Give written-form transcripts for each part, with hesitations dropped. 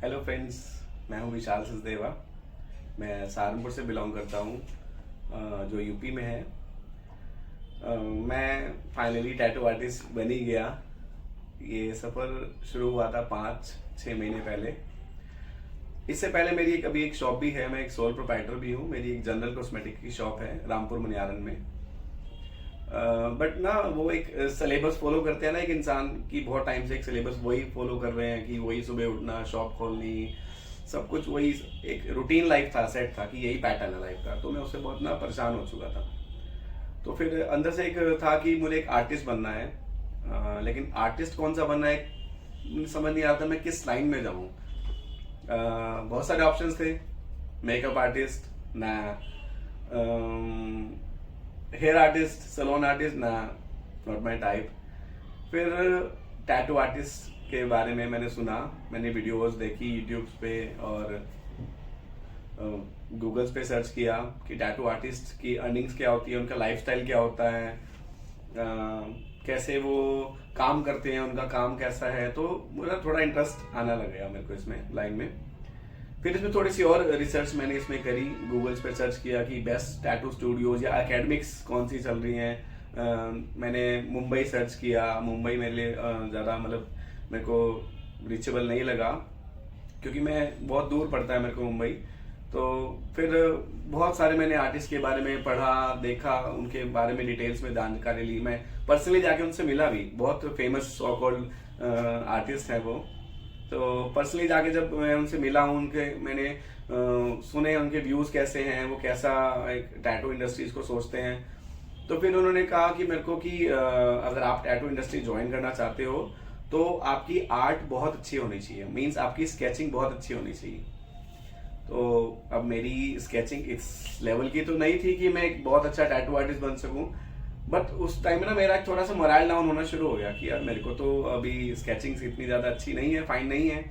Hello friends, मैं हूं विशाल सचदेवा। मैं सहारनपुर से बिलोंग करता हूं, जो यूपी में है। मैं फाइनली टैटू आर्टिस्ट बन ही गया। ये सफ़र शुरू हुआ था 5-6 महीने पहले। इससे पहले मेरी एक शॉप भी है। मैं एक सोल प्रोप्राइटर भी हूँ। मेरी एक जनरल कॉस्मेटिक की शॉप है रामपुर मनियारन में। बट ना वो एक सिलेबस फॉलो करते हैं ना, एक इंसान की बहुत टाइम से एक सिलेबस वही फॉलो कर रहे हैं कि वही सुबह उठना, शॉप खोलनी, सब कुछ वही एक रूटीन लाइफ था, सेट था कि यही पैटर्न है लाइफ का। तो मैं उससे बहुत ना परेशान हो चुका था। तो फिर अंदर से एक था कि मुझे एक आर्टिस्ट बनना है। लेकिन आर्टिस्ट कौन सा बनना है मुझे समझ नहीं आता, मैं किस लाइन में जाऊँ। बहुत सारे ऑप्शंस थे। मेकअप आर्टिस्ट ना, हेयर आर्टिस्ट, सलोन आर्टिस्ट ना, नॉट माई टाइप। फिर टैटू आर्टिस्ट के बारे में मैंने सुना, मैंने वीडियोस देखी यूट्यूब पे और गूगल्स पे सर्च किया कि टैटू आर्टिस्ट की अर्निंग्स क्या होती है, उनका लाइफस्टाइल क्या होता है, कैसे वो काम करते हैं, उनका काम कैसा है। तो मुझे थोड़ा इंटरेस्ट आने लग गया मेरे को इसमें लाइन में। फिर इसमें थोड़ी सी और रिसर्च मैंने इसमें करी, गूगल्स पे सर्च किया कि बेस्ट टैटू स्टूडियोज या एकेडमिक्स कौन सी चल रही हैं। मैंने मुंबई सर्च किया। मुंबई मेरे लिए ज़्यादा मेरे को रीचेबल नहीं लगा, क्योंकि मैं बहुत दूर पड़ता है मेरे को मुंबई। तो फिर बहुत सारे मैंने आर्टिस्ट के बारे में पढ़ा, देखा, उनके बारे में डिटेल्स में जानकारी ली। मैं पर्सनली जाके उनसे मिला भी, बहुत फेमस सो कॉल्ड आर्टिस्ट हैं वो। तो पर्सनली जाके जब मैं उनसे मिला हूँ, मैंने सुने उनके व्यूज़ कैसे हैं, वो कैसा एक टैटू इंडस्ट्रीज को सोचते हैं। तो फिर उन्होंने कहा कि मेरे को कि अगर आप टैटू इंडस्ट्री ज्वाइन करना चाहते हो तो आपकी आर्ट बहुत अच्छी होनी चाहिए, मीन्स आपकी स्केचिंग बहुत अच्छी होनी चाहिए। तो अब मेरी स्केचिंग इस लेवल की तो नहीं थी कि मैं एक बहुत अच्छा टैटू आर्टिस्ट बन सकूं, बट उस टाइम में ना मेरा थोड़ा सा मोराल डाउन होना शुरू हो गया कि यार मेरे को तो अभी स्केचिंग इतनी ज़्यादा अच्छी नहीं है, फाइन नहीं है।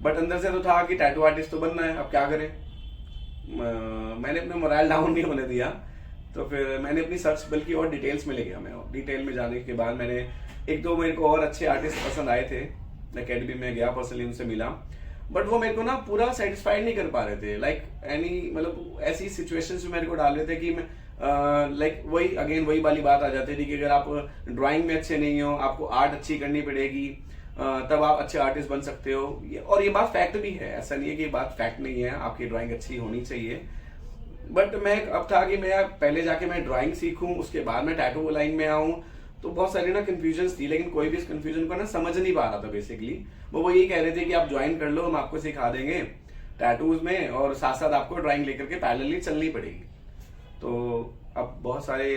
बट अंदर से तो था कि टैटू आर्टिस्ट तो बनना है, अब क्या करें। मैंने अपना मोराल डाउन नहीं होने दिया। तो फिर मैंने अपनी सर्च बल्कि और डिटेल्स में ले गया। मैं डिटेल में जाने के बाद मैंने एक दो मेरे को और अच्छे आर्टिस्ट पसंद आए थे। एकेडमी में गया, पर्सनली उनसे मिला, बट वो मेरे को ना पूरा सेटिस्फाइड नहीं कर पा रहे थे। ऐसी सिचुएशंस में मेरे को डाल रहे थे कि मैं वही वाली बात आ जाती थी कि अगर आप ड्राइंग में अच्छे नहीं हो, आपको आर्ट अच्छी करनी पड़ेगी, तब आप अच्छे आर्टिस्ट बन सकते हो। और ये बात फैक्ट भी है, ऐसा नहीं है कि ये बात फैक्ट नहीं है, आपकी ड्राइंग अच्छी होनी चाहिए। बट मैं अब था कि मैं पहले जाके मैं ड्राइंग सीखूं, उसके बाद मैं टैटू लाइन में आऊं। तो बहुत सारी ना कंफ्यूजन थी, लेकिन कोई भी इस कंफ्यूजन को ना समझ नहीं पा रहा था। बेसिकली वो यही कह रहे थे कि आप ज्वाइन कर लो, हम आपको सिखा देंगे टैटूज में, और साथ साथ आपको ड्राइंग लेकर के पैरेलली चलनी पड़ेगी। तो अब बहुत सारे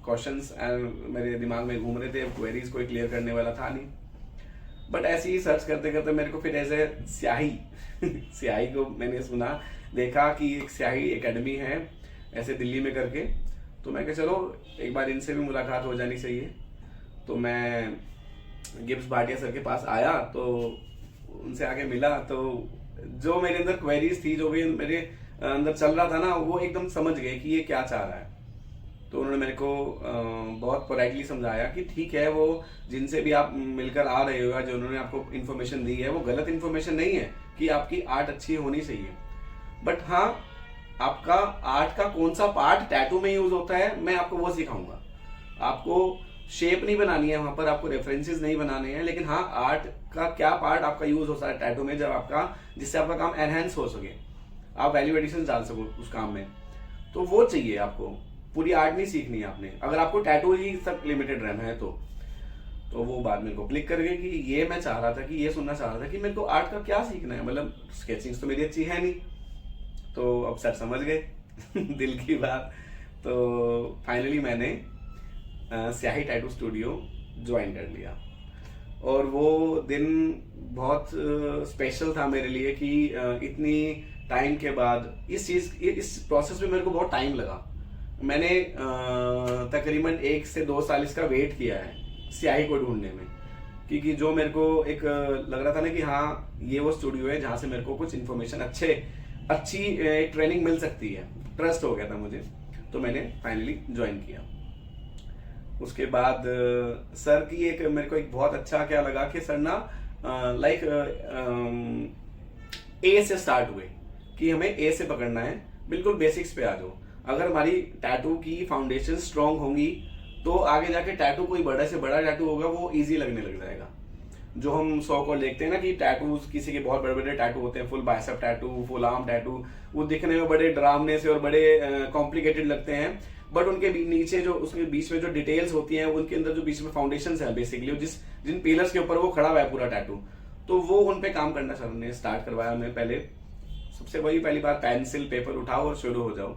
क्वेश्चंस मेरे दिमाग में घूम रहे थे, क्वेरीज कोई क्लियर करने वाला था नहीं। बट ऐसे ही सर्च करते करते मेरे को फिर ऐसे स्याही स्याही को मैंने सुना, देखा कि एक स्याही एकेडमी है ऐसे दिल्ली में करके। तो मैं कहा चलो एक बार इनसे भी मुलाकात हो जानी चाहिए। तो मैं गिब्स भाटिया सर के पास आया, तो उनसे आके मिला। तो जो मेरे अंदर क्वेरीज थी, जो भी मेरे अंदर चल रहा था ना, वो एकदम समझ गए कि ये क्या चाह रहा है। तो उन्होंने मेरे को बहुत पोलाइटली समझाया कि ठीक है, वो जिनसे भी आप मिलकर आ रहे हो या जो उन्होंने आपको इन्फॉर्मेशन दी है वो गलत इन्फॉर्मेशन नहीं है कि आपकी आर्ट अच्छी होनी चाहिए। बट हाँ, आपका आर्ट का कौन सा पार्ट टैटू में यूज होता है मैं आपको वो सिखाऊंगा। आपको शेप नहीं बनानी है वहां पर, आपको रेफरेंसेस नहीं बनाने हैं, लेकिन हाँ आर्ट का क्या पार्ट आपका यूज होता है टैटू में, जब आपका जिससे आपका काम एनहेंस हो सके, आप वैल्यू एडिशन डाल सको उस काम में। तो वो चाहिए आपको, पूरी आर्ट नहीं सीखनी है आपने, अगर आपको टैटू ही तक लिमिटेड रहना है तो वो बात मेरे को क्लिक कर गई कि ये मैं चाह रहा था, कि ये सुनना चाह रहा था कि मेरे को आर्ट का क्या सीखना है। स्केचिंग तो मेरी अच्छी है नहीं। तो अब सर समझ गए दिल की बात। तो फाइनली मैंने स्याही टैटू स्टूडियो ज्वाइन कर लिया। और वो दिन बहुत स्पेशल था मेरे लिए कि इतनी टाइम के बाद इस प्रोसेस में मेरे को बहुत टाइम लगा। मैंने तकरीबन 1 से 2 साल इसका वेट किया है स्याही को ढूंढने में, क्योंकि जो मेरे को एक लग रहा था ना कि हाँ ये वो स्टूडियो है जहाँ से मेरे को कुछ इन्फॉर्मेशन अच्छी ट्रेनिंग मिल सकती है, ट्रस्ट हो गया था मुझे। तो मैंने फाइनली ज्वाइन किया। उसके बाद सर की मेरे को एक बहुत अच्छा क्या लगा कि सर ना ए से स्टार्ट हुए कि हमें ए से पकड़ना है, बिल्कुल बेसिक्स पे आ जाओ। अगर हमारी टैटू की फाउंडेशन स्ट्रांग होंगी तो आगे जाके टैटू कोई बड़ा से बड़ा टैटू होगा वो इजी लगने लग जाएगा। जो हम सौ को देखते हैं ना कि टैटूज, किसी के बहुत बड़े बड़े टैटू होते हैं, full bicep tattoo, full arm tattoo, वो दिखने में बड़े डरावने से और बड़े कॉम्प्लिकेटेड लगते हैं, बट उनके नीचे जो उसके बीच में जो डिटेल्स होती हैं, उनके अंदर जो बीच में फाउंडेशन है बेसिकली, जिन पिलर्स के ऊपर वो खड़ा हुआ है पूरा टैटू, तो वो उन पे काम करना सर ने स्टार्ट करवाया हमें। पहले सबसे वही पहली बार पेंसिल पेपर उठाओ और शुरू हो जाओ।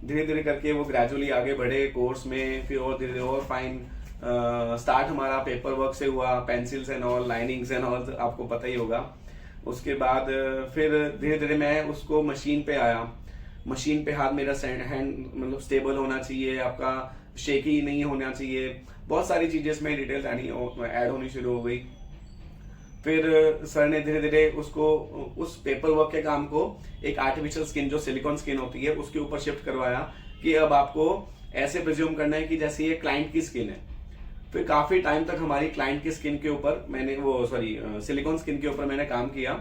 धीरे धीरे करके वो ग्रेजुअली आगे बढ़े कोर्स में, फिर और धीरे धीरे और फाइन स्टार्ट हमारा पेपर वर्क से हुआ, pencils and all, linings and all, आपको पता ही होगा। उसके बाद फिर धीरे धीरे मैं उसको मशीन पे आया। मशीन पे हाथ मेरा हैंड मतलब स्टेबल होना चाहिए, आपका शेकी नहीं होना चाहिए, बहुत सारी चीजें इसमें डिटेल्स ऐड होनी शुरू हो गई। फिर सर ने धीरे धीरे उसको, उस पेपर वर्क के काम को एक आर्टिफिशियल स्किन, जो सिलिकॉन स्किन होती है, उसके ऊपर शिफ्ट करवाया कि अब आपको ऐसे प्रिज्यूम करना है कि जैसे ये क्लाइंट की स्किन है। फिर काफी टाइम तक हमारी क्लाइंट की स्किन के ऊपर मैंने सिलिकॉन स्किन के ऊपर मैंने काम किया।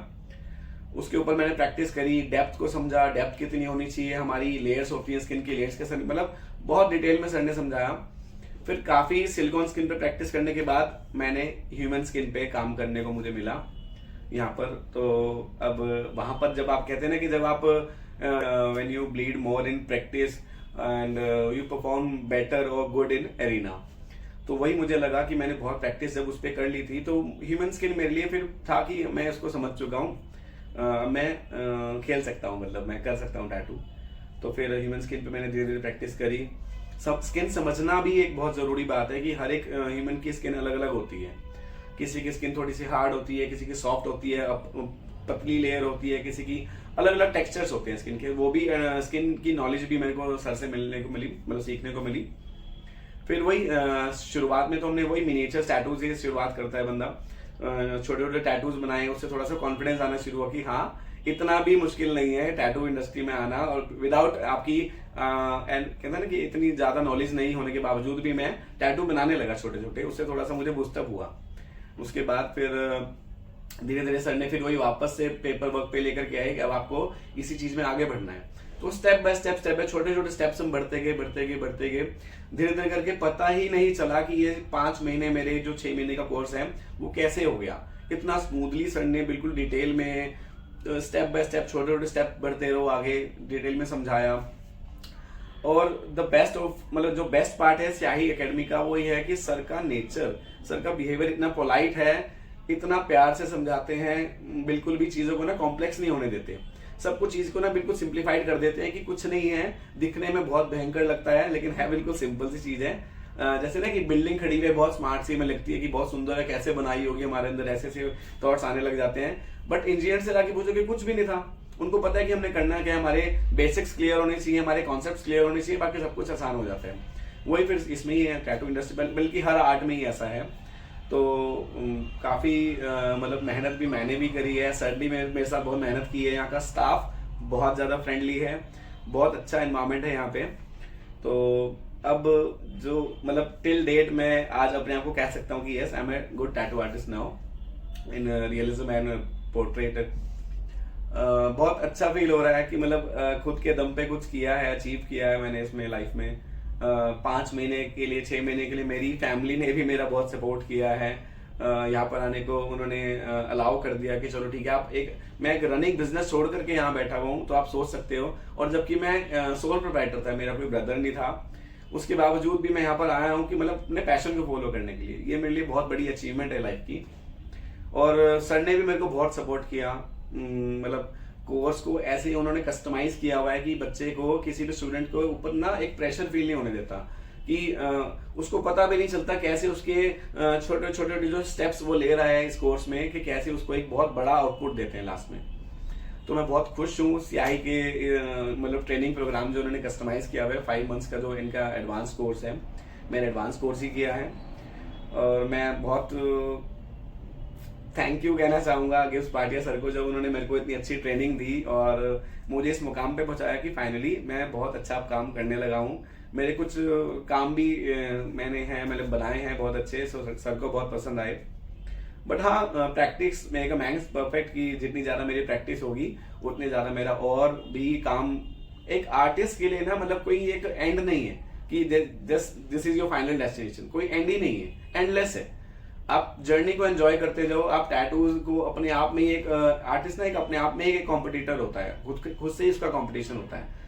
उसके ऊपर मैंने प्रैक्टिस करी, डेप्थ को समझा, डेप्थ कितनी होनी चाहिए, हमारी लेयर्स होती है स्किन की, लेयर्स कैसे, मतलब बहुत डिटेल में सर ने समझाया। फिर काफी सिलिकॉन स्किन पे प्रैक्टिस करने के बाद मैंने ह्यूमन स्किन पे काम करने को मुझे मिला यहाँ पर। तो अब वहां पर जब आप कहते हैं ना कि जब आप when you bleed more in practice and you perform better और गुड इन एरिना, तो वही मुझे लगा कि मैंने बहुत प्रैक्टिस जब उस पर कर ली थी, तो ह्यूमन स्किन मेरे लिए फिर था कि मैं इसको समझ चुका हूँ, मैं खेल सकता हूँ, मतलब मैं कर सकता हूँ टैटू। तो फिर ह्यूमन स्किन पे मैंने धीरे धीरे प्रैक्टिस करी। सब स्किन समझना भी एक बहुत जरूरी बात है कि हर एक ह्यूमन की स्किन अलग अलग होती है। किसी की स्किन थोड़ी सी हार्ड होती है, किसी की सॉफ्ट होती है, पतली लेयर होती है, किसी की अलग अलग टेक्सचर्स होते हैं स्किन के। वो भी स्किन की नॉलेज भी मेरे को सर से मिलने को मिली, मतलब सीखने को मिली। फिर वही शुरुआत में तो हमने वही मिनिएचर टैटू से शुरुआत करता है बंदा, छोटे छोटे टैटूज बनाए, उससे थोड़ा सा कॉन्फिडेंस आना शुरू हुआ कि हाँ इतना भी मुश्किल नहीं है टैटू इंडस्ट्री में आना, और विदाउट आपकी एंड कहते हैं ना कि इतनी ज्यादा नॉलेज नहीं होने के बावजूद भी मैं टैटू बनाने लगा छोटे छोटे, उससे थोड़ा सा मुझे बूस्टअप हुआ। उसके बाद फिर धीरे धीरे सर ने फिर वही वापस से पेपर वर्क पे लेकर के आए कि अब आपको इसी चीज में आगे बढ़ना है। तो स्टेप बाय स्टेप छोटे छोटे स्टेप्स हम बढ़ते गए धीरे धीरे करके पता ही नहीं चला कि ये 5 महीने मेरे जो 6 महीने का कोर्स है वो कैसे हो गया इतना स्मूथली। सर ने बिल्कुल डिटेल में स्टेप बाय स्टेप छोटे छोटे स्टेप बढ़ते रहो आगे, डिटेल में समझाया। और द बेस्ट ऑफ, मतलब जो बेस्ट पार्ट है स्याही एकेडमी का वो ये है कि सर का नेचर, सर का बिहेवियर इतना पोलाइट है, इतना प्यार से समझाते हैं, बिल्कुल भी चीजों को ना कॉम्प्लेक्स नहीं होने देते, सब कुछ चीज को ना बिल्कुल सिंप्लीफाइड कर देते हैं कि कुछ नहीं है, दिखने में बहुत भयंकर लगता है लेकिन है बिल्कुल सिंपल सी चीज है। जैसे ना कि बिल्डिंग खड़ी हुई है बहुत स्मार्ट सी, में लगती है कि बहुत सुंदर है, कैसे बनाई होगी, हमारे अंदर ऐसे ऐसे थॉट्स आने लग जाते हैं। बट इंजीनियर से जाके पूछो कि कुछ भी नहीं था, उनको पता है कि हमने करना क्या है, हमारे बेसिक्स क्लियर होने चाहिए, हमारे कॉन्सेप्ट्स क्लियर होने चाहिए, बाकी सब कुछ आसान हो जाता है। वही फिर इसमें ही है टैटू इंडस्ट्री, बल्कि हर आर्ट में ही ऐसा है। तो काफी मतलब मेहनत भी मैंने भी करी है, सर भी मेरे साथ बहुत मेहनत की है। यहाँ का स्टाफ बहुत ज्यादा फ्रेंडली है, बहुत अच्छा एनवायरनमेंट है यहाँ पे। तो अब जो मतलब टिल डेट मैं आज अपने आप को कह सकता हूँ कि yes I am a good tattoo artist now in realism and portrait. बहुत अच्छा फील हो रहा है कि मतलब खुद के दम पे कुछ किया है, अचीव किया है मैंने इसमें लाइफ में। 5 महीने के लिए 6 महीने के लिए मेरी फैमिली ने भी मेरा बहुत सपोर्ट किया है। यहाँ पर आने को उन्होंने अलाउ कर दिया कि चलो ठीक है, आप मैं एक रनिंग बिजनेस छोड़ करके यहाँ बैठा हुआ हूँ तो आप सोच सकते हो। और जबकि मैं सोल प्रोप्राइटर था, मेरा कोई ब्रदर नहीं था, उसके बावजूद भी मैं यहाँ पर आया हूँ कि मतलब अपने पैशन को फॉलो करने के लिए। ये मेरे लिए बहुत बड़ी अचीवमेंट है लाइफ की। और सर ने भी मेरे को बहुत सपोर्ट किया, मतलब कोर्स को ऐसे ही उन्होंने कस्टमाइज किया हुआ है कि बच्चे को, किसी भी स्टूडेंट को ऊपर ना एक प्रेशर फील नहीं होने देता, कि उसको पता भी नहीं चलता कैसे उसके छोटे छोटे जो स्टेप्स वो ले रहा है इस कोर्स में, कि कैसे उसको एक बहुत बड़ा आउटपुट देते हैं लास्ट में। तो मैं बहुत खुश हूँ सीआई के मतलब ट्रेनिंग प्रोग्राम जो उन्होंने कस्टमाइज किया हुआ है 5 मंथ्स का, जो इनका एडवांस कोर्स है, मैंने एडवांस कोर्स ही किया है। और मैं बहुत थैंक यू कहना चाहूंगा गिफ्ट पाटिया सर को, जब उन्होंने मेरे को इतनी अच्छी ट्रेनिंग दी और मुझे इस मुकाम पे पहुंचाया कि फाइनली मैं बहुत अच्छा काम करने लगा हूँ। मेरे कुछ काम भी मैंने बनाए हैं बहुत अच्छे, सर को बहुत पसंद आए। बट हाँ, practice make a man perfect की जितनी ज़्यादा मेरी प्रैक्टिस होगी उतने ज़्यादा मेरा और भी काम, एक आर्टिस्ट के लिए ना मतलब कोई एक एंड नहीं है कि this is your final destination, कोई एंड ही नहीं है, एंडलेस है। आप जर्नी को एंजॉय करते जाओ। आप टैटूज को अपने आप में ही एक आर्टिस्ट ना एक अपने आप में ही एक कॉम्पिटिटर होता है, खुद से ही उसका कॉम्पिटिशन होता है।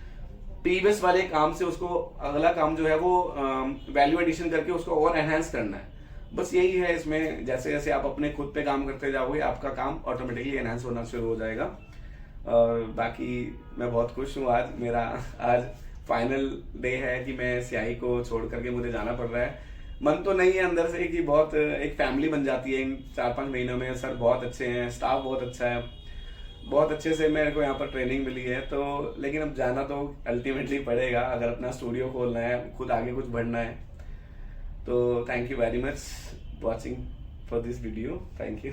प्रीवियस वाले काम से उसको अगला काम जो है वो वैल्यू एडिशन करके उसको और एनहांस करना है। बस यही है इसमें, जैसे जैसे आप अपने खुद पे काम करते जाओगे आपका काम ऑटोमेटिकली एनहांस होना शुरू हो जाएगा। और बाकी मैं बहुत खुश हूँ, आज फाइनल डे है कि मैं स्याही को छोड़ करके मुझे जाना पड़ रहा है। मन तो नहीं है अंदर से कि बहुत एक फैमिली बन जाती है इन 4-5 महीनों में। सर बहुत अच्छे हैं, स्टाफ बहुत अच्छा है, बहुत अच्छे से मेरे को यहाँ पर ट्रेनिंग मिली है। तो लेकिन अब जाना तो अल्टीमेटली पड़ेगा अगर अपना स्टूडियो खोलना है, खुद आगे कुछ बढ़ना है। तो thank you very much watching for this video, thank you.